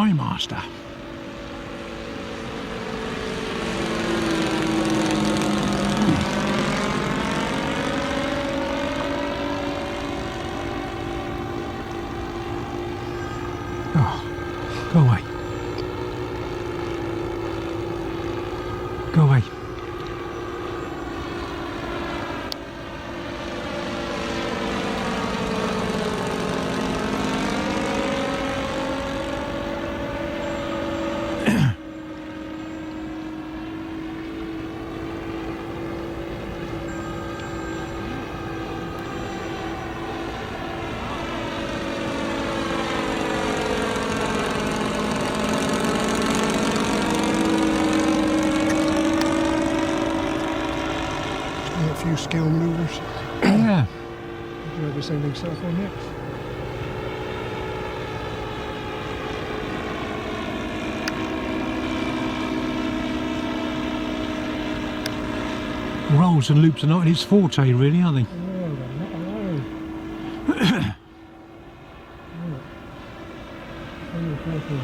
Drymaster. Oh, go away. Go away. A few skill maneuvers. Yeah. Did you ever say anything cell phone yet? Rolls and loops are not his forte, really, are they? No, they're not allowed. Very careful.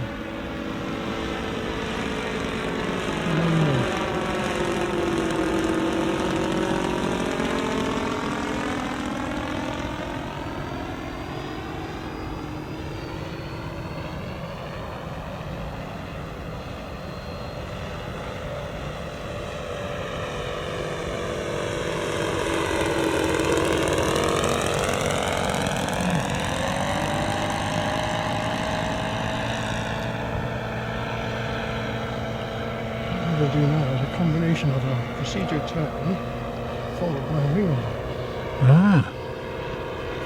What we'll do now is a combination of a procedure turn followed by a wing over. Ah.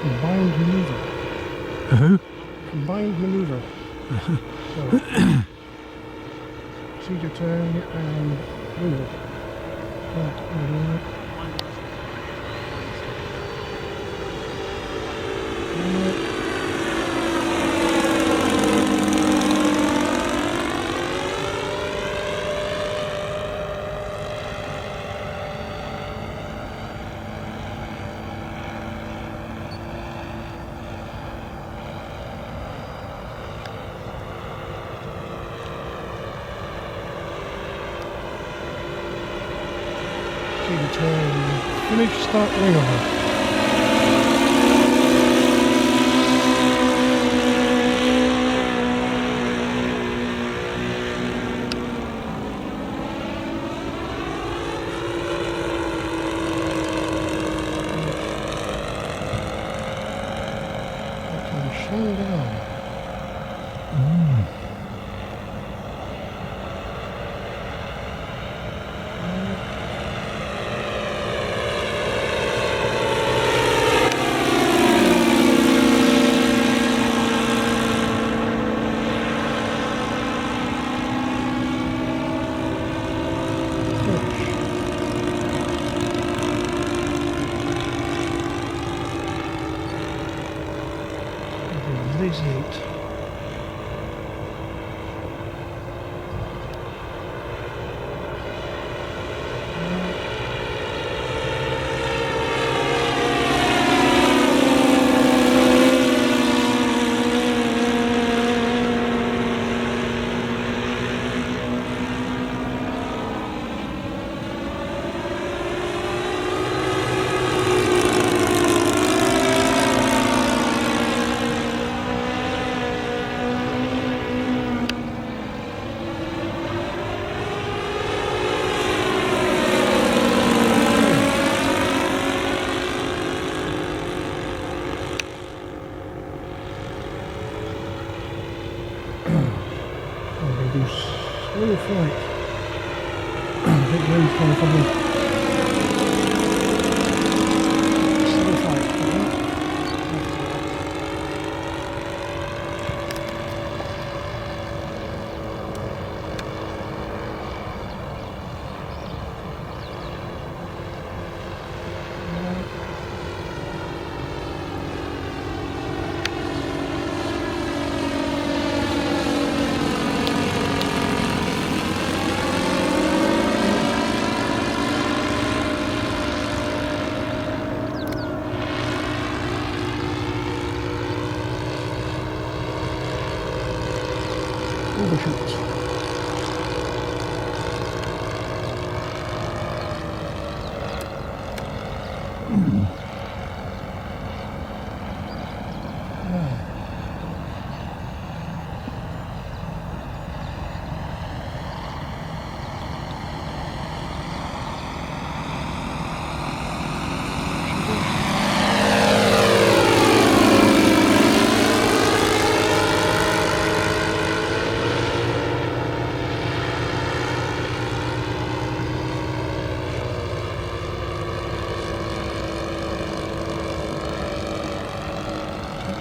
Combined maneuver. Who? Combined maneuver. So, procedure turn and wing over. Right, we'll do that. Procedure turn, finish, start, wing over. Slow down. Release. Do slow flight. Big wind's coming from me. Slow flight. Touch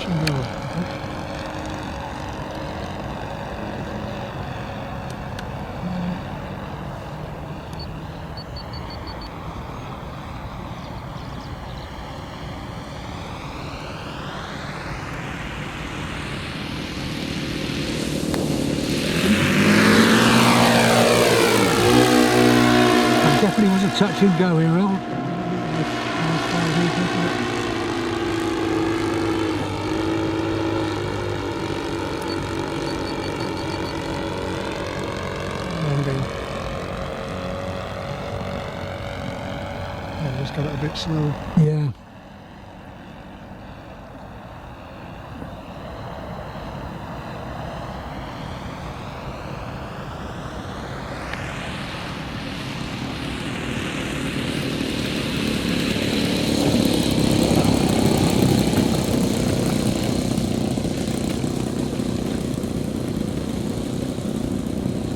and go, I think. It definitely was a touch and go here, Earl. Landing. Yeah, just got it a bit slow. Yeah.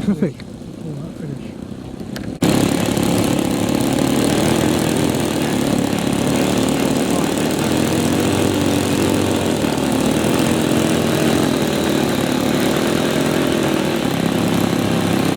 Traffic.